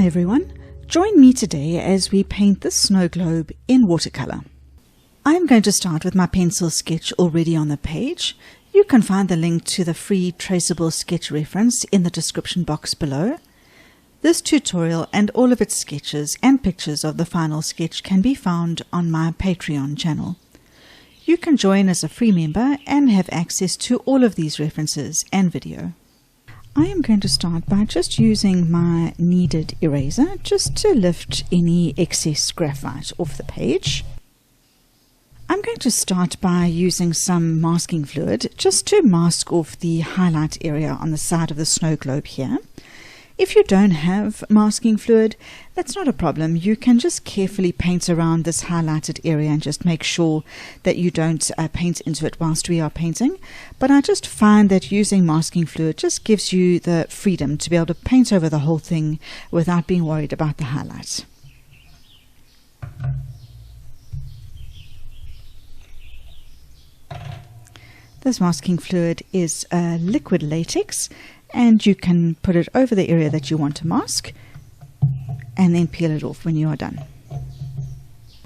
Hi everyone, join me today as we paint this snow globe in watercolor. I am going to start with my pencil sketch already on the page. You can find the link to the free traceable sketch reference in the description box below. This tutorial and all of its sketches and pictures of the final sketch can be found on my Patreon channel. You can join as a free member and have access to all of these references and video. I am going to start by just using my kneaded eraser just to lift any excess graphite off the page. I'm going to start by using some masking fluid just to mask off the highlight area on the side of the snow globe here. If you don't have masking fluid, that's not a problem. You can just carefully paint around this highlighted area and just make sure that you don't paint into it whilst we are painting. But I just find that using masking fluid just gives you the freedom to be able to paint over the whole thing without being worried about the highlights. This masking fluid is liquid latex, and you can put it over the area that you want to mask and then peel it off when you are done.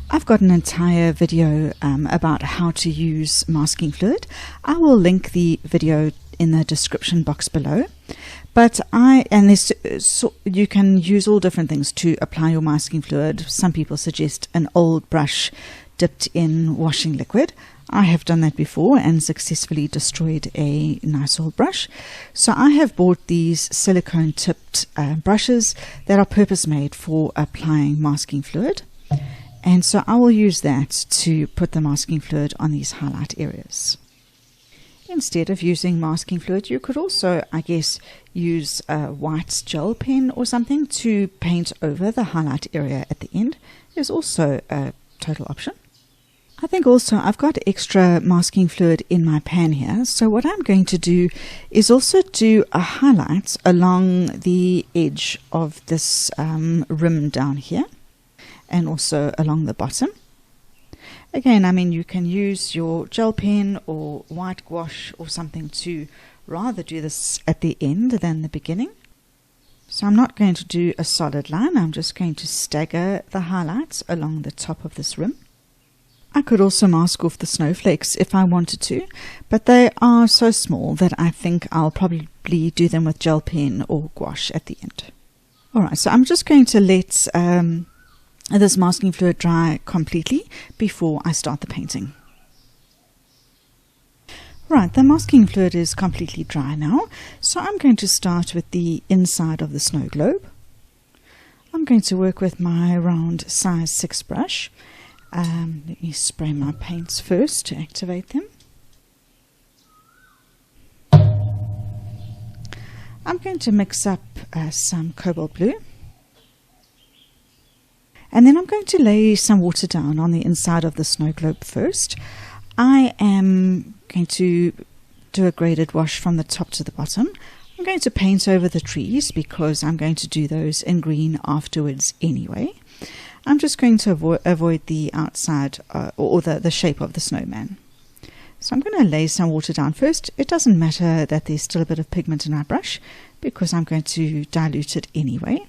I've got an entire video about how to use masking fluid. I will link the video in the description box below. But you can use all different things to apply your masking fluid. Some people suggest an old brush dipped in washing liquid. I have done that before and successfully destroyed a nice old brush. So I have bought these silicone tipped brushes that are purpose made for applying masking fluid. And so I will use that to put the masking fluid on these highlight areas. Instead of using masking fluid, you could also, I guess, use a white gel pen or something to paint over the highlight area at the end. There's also a total option. I think also I've got extra masking fluid in my pan here, so what I'm going to do is also do a highlight along the edge of this rim down here and also along the bottom. Again, I mean, you can use your gel pen or white gouache or something to rather do this at the end than the beginning. So I'm not going to do a solid line, I'm just going to stagger the highlights along the top of this rim. I could also mask off the snowflakes if I wanted to, but they are so small that I think I'll probably do them with gel pen or gouache at the end. Alright, so I'm just going to let this masking fluid dry completely before I start the painting. Right, the masking fluid is completely dry now, so I'm going to start with the inside of the snow globe. I'm going to work with my round size 6 brush. Let me spray my paints first to activate them. I'm going to mix up some Cobalt Blue. And then I'm going to lay some water down on the inside of the snow globe first. I am going to do a graded wash from the top to the bottom. I'm going to paint over the trees because I'm going to do those in green afterwards anyway. I'm just going to avoid the outside or the shape of the snowman. So I'm going to lay some water down first. It doesn't matter that there's still a bit of pigment in my brush because I'm going to dilute it anyway.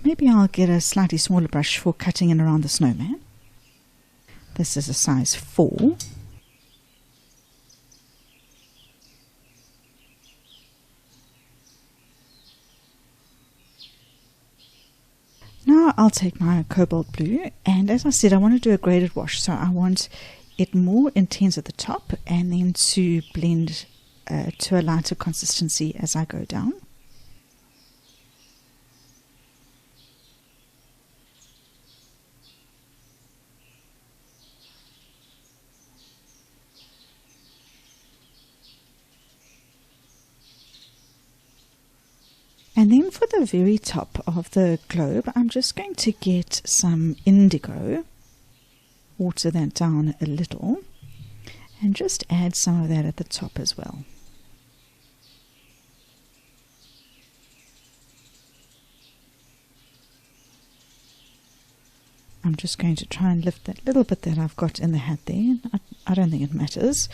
Maybe I'll get a slightly smaller brush for cutting in around the snowman. This is a size 4. Now I'll take my Cobalt Blue, and as I said, I want to do a graded wash, so I want it more intense at the top and then to blend to a lighter consistency as I go down. And then for the very top of the globe, I'm just going to get some indigo, water that down a little, and just add some of that at the top as well. I'm just going to try and lift that little bit that I've got in the hat there. I don't think it matters.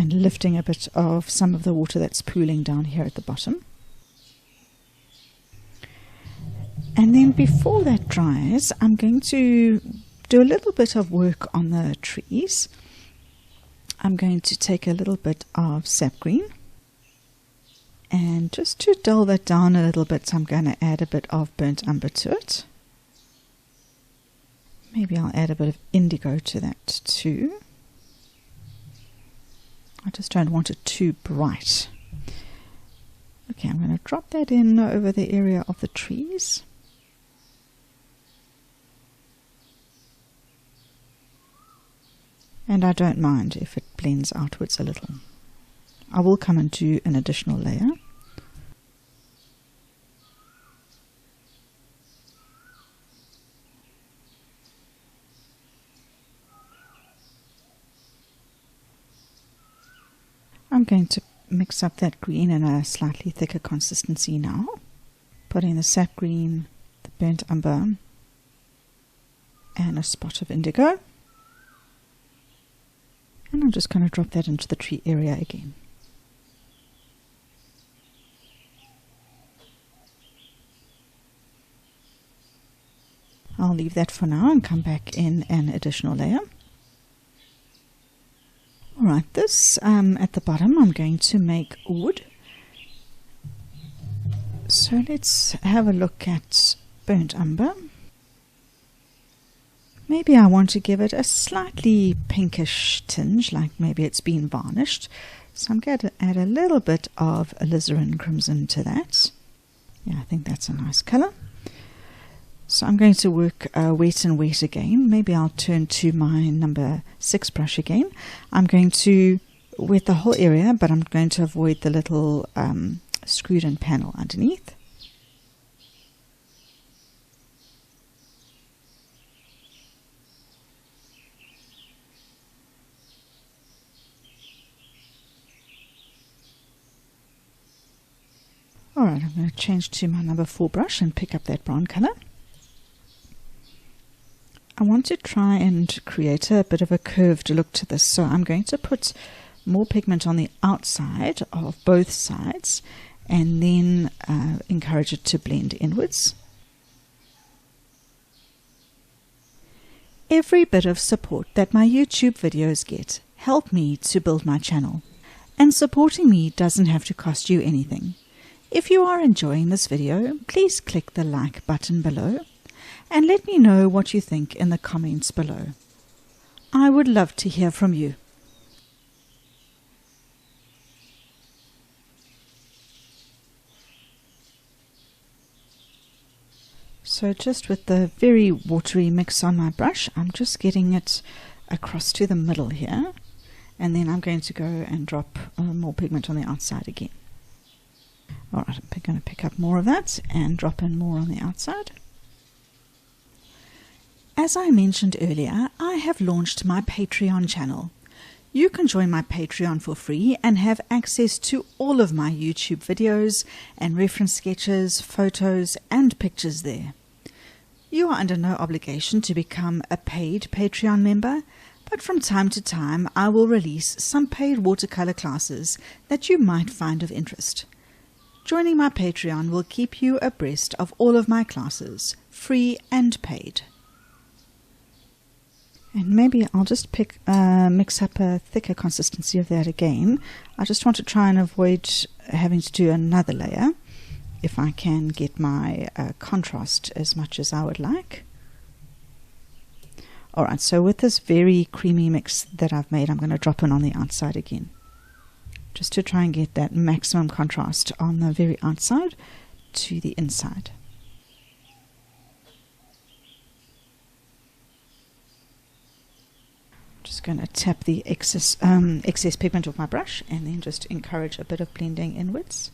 and lifting a bit of some of the water that's pooling down here at the bottom. And then before that dries, I'm going to do a little bit of work on the trees. I'm going to take a little bit of sap green, and just to dull that down a little bit, I'm going to add a bit of burnt umber to it. Maybe I'll add a bit of indigo to that too. I just don't want it too bright. Okay, I'm going to drop that in over the area of the trees. And I don't mind if it blends outwards a little. I will come and do an additional layer. I'm going to mix up that green in a slightly thicker consistency now, putting the sap green, the burnt umber, and a spot of indigo. And I'm just going to drop that into the tree area again. I'll leave that for now and come back in an additional layer. Alright, this at the bottom I'm going to make wood. So let's have a look at burnt umber. Maybe I want to give it a slightly pinkish tinge, like maybe it's been varnished. So I'm going to add a little bit of alizarin crimson to that. Yeah, I think that's a nice colour. So I'm going to work wet and wet again. Maybe I'll turn to my number 6 brush again. I'm going to wet the whole area, but I'm going to avoid the little screwed in panel underneath. Alright, I'm going to change to my number 4 brush and pick up that brown colour. I want to try and create a bit of a curved look to this, so I'm going to put more pigment on the outside of both sides and then encourage it to blend inwards. Every bit of support that my YouTube videos get help me to build my channel, and supporting me doesn't have to cost you anything. If you are enjoying this video, please click the like button below and let me know what you think in the comments below. I would love to hear from you. So just with the very watery mix on my brush, I'm just getting it across to the middle here, and then I'm going to go and drop more pigment on the outside again. Alright, I'm going to pick up more of that and drop in more on the outside. As I mentioned earlier, I have launched my Patreon channel. You can join my Patreon for free and have access to all of my YouTube videos and reference sketches, photos and pictures there. You are under no obligation to become a paid Patreon member, but from time to time I will release some paid watercolor classes that you might find of interest. Joining my Patreon will keep you abreast of all of my classes, free and paid. And maybe I'll just mix up a thicker consistency of that again. I just want to try and avoid having to do another layer if I can get my contrast as much as I would like. Alright, so with this very creamy mix that I've made, I'm going to drop in on the outside again, just to try and get that maximum contrast on the very outside to the inside. Just going to tap the excess pigment off my brush and then just encourage a bit of blending inwards.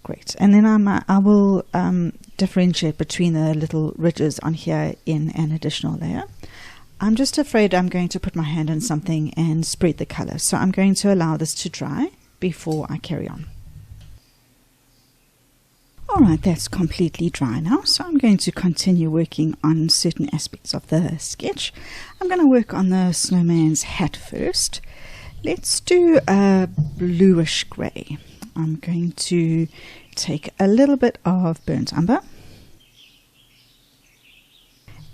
Great, and then I will differentiate between the little ridges on here in an additional layer. I'm just afraid I'm going to put my hand in something and spread the color, so I'm going to allow this to dry before I carry on. Alright, that's completely dry now, so I'm going to continue working on certain aspects of the sketch. I'm going to work on the snowman's hat first. Let's do a bluish grey. I'm going to take a little bit of burnt umber,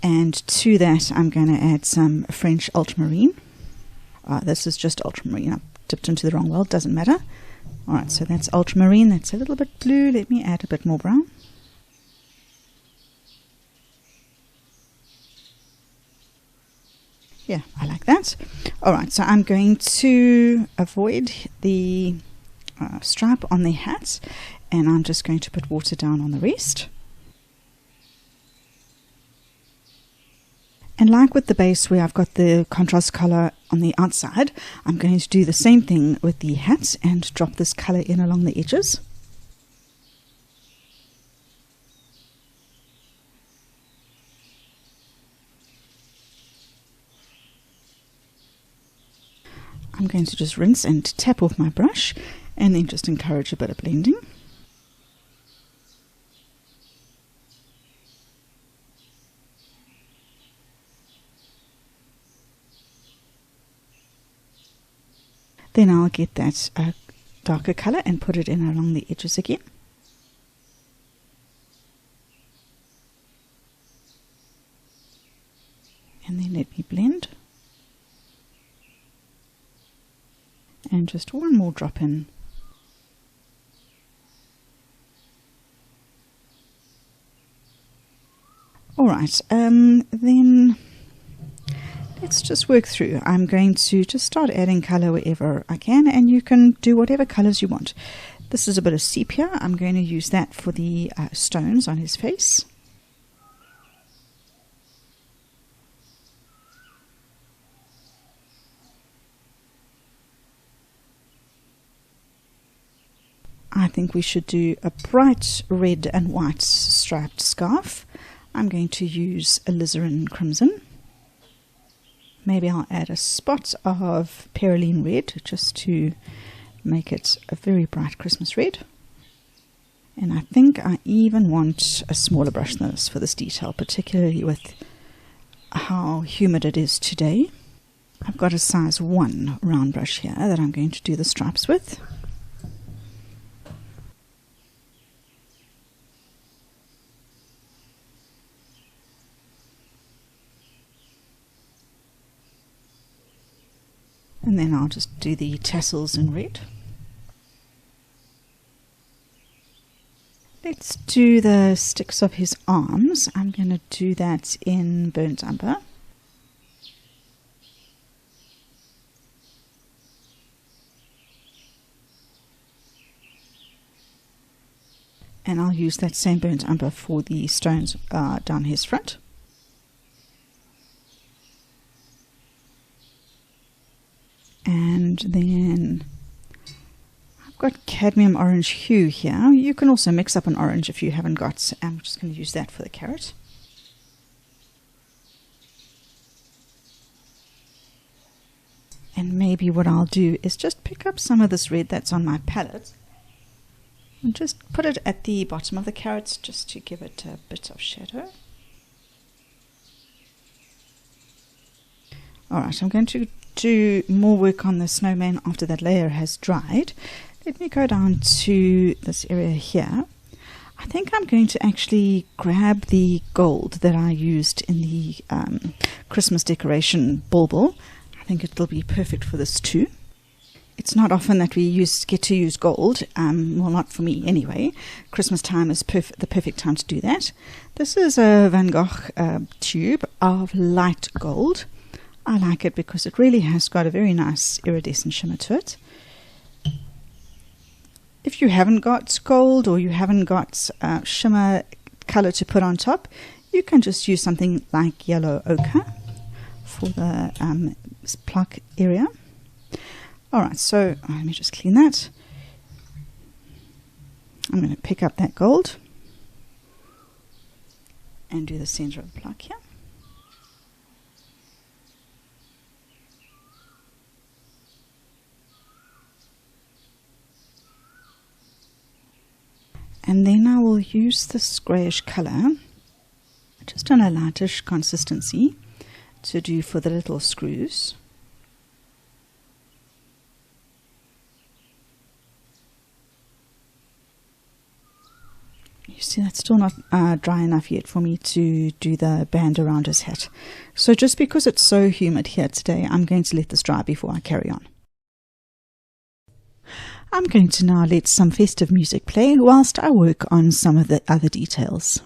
and to that I'm going to add some French ultramarine. This is just ultramarine. I dipped into the wrong well, doesn't matter. Alright, so that's ultramarine, that's a little bit blue. Let me add a bit more brown. Yeah, I like that. Alright, so I'm going to avoid the stripe on the hat, and I'm just going to put water down on the rest. And like with the base where I've got the contrast color on the outside, I'm going to do the same thing with the hat and drop this color in along the edges. I'm going to just rinse and tap off my brush and then just encourage a bit of blending. Then I'll get that darker color and put it in along the edges again. And then let me blend. And just one more drop in. Alright, then let's just work through. I'm going to just start adding color wherever I can, and you can do whatever colors you want. This is a bit of sepia. I'm going to use that for the stones on his face. I think we should do a bright red and white striped scarf. I'm going to use alizarin crimson. Maybe I'll add a spot of perylene red just to make it a very bright Christmas red. And I think I even want a smaller brush than this for this detail, particularly with how humid it is today. I've got a size 1 round brush here that I'm going to do the stripes with. And then I'll just do the tassels in red. Let's do the sticks of his arms. I'm going to do that in burnt umber. And I'll use that same burnt umber for the stones down his front. And then I've got cadmium orange hue here. You can also mix up an orange if you haven't got. I'm just going to use that for the carrot. And maybe what I'll do is just pick up some of this red that's on my palette and just put it at the bottom of the carrots just to give it a bit of shadow. Alright, I'm going to do more work on the snowman after that layer has dried. Let me go down to this area here. I think I'm going to actually grab the gold that I used in the Christmas decoration bauble. I think it'll be perfect for this too. It's not often that we get to use gold, well, not for me anyway. Christmas time is the perfect time to do that. This is a Van Gogh tube of light gold. I like it because it really has got a very nice iridescent shimmer to it. If you haven't got gold or you haven't got shimmer color to put on top, you can just use something like yellow ochre for the plaque area. Alright, so let me just clean that. I'm going to pick up that gold and do the center of the plaque here. And then I will use this greyish colour, just on a lightish consistency, to do for the little screws. You see, that's still not dry enough yet for me to do the band around his hat. So just because it's so humid here today, I'm going to let this dry before I carry on. I'm going to now let some festive music play whilst I work on some of the other details.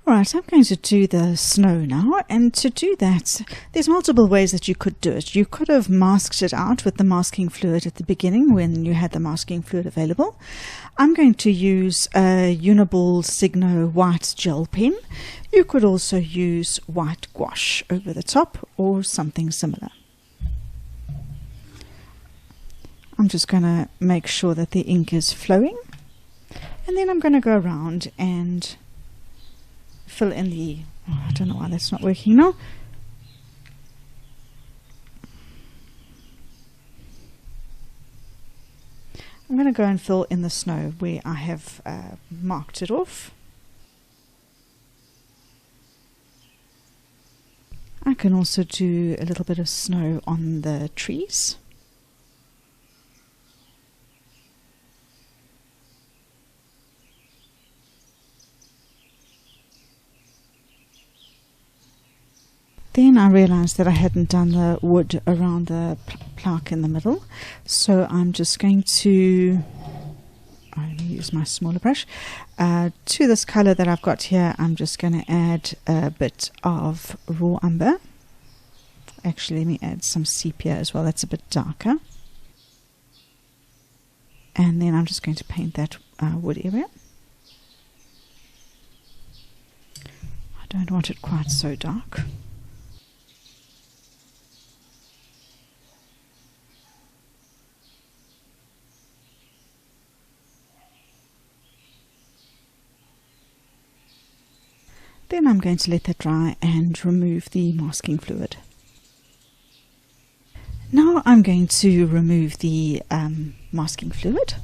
Alright, I'm going to do the snow now, and to do that there's multiple ways that you could do it. You could have masked it out with the masking fluid at the beginning when you had the masking fluid available. I'm going to use a Uniball Signo white gel pen. You could also use white gouache over the top or something similar. I'm just going to make sure that the ink is flowing, and then I'm going to go around and fill in the, I don't know why that's not working now. I'm going to go and fill in the snow where I have marked it off. I can also do a little bit of snow on the trees. Then I realized that I hadn't done the wood around the plaque in the middle, so I'm just going to use my smaller brush. To this color that I've got here, I'm just going to add a bit of raw umber. Actually, let me add some sepia as well, that's a bit darker. And then I'm just going to paint that wood area. I don't want it quite so dark. Then I'm going to let that dry and remove the masking fluid. Now I'm going to remove the masking fluid.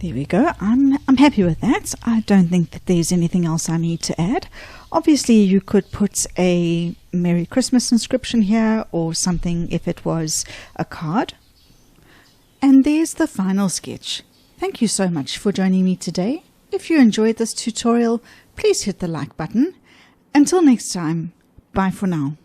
There we go. I'm happy with that. I don't think that there's anything else I need to add. Obviously you could put a Merry Christmas inscription here or something if it was a card. And there's the final sketch. Thank you so much for joining me today. If you enjoyed this tutorial, please hit the like button. Until next time, bye for now.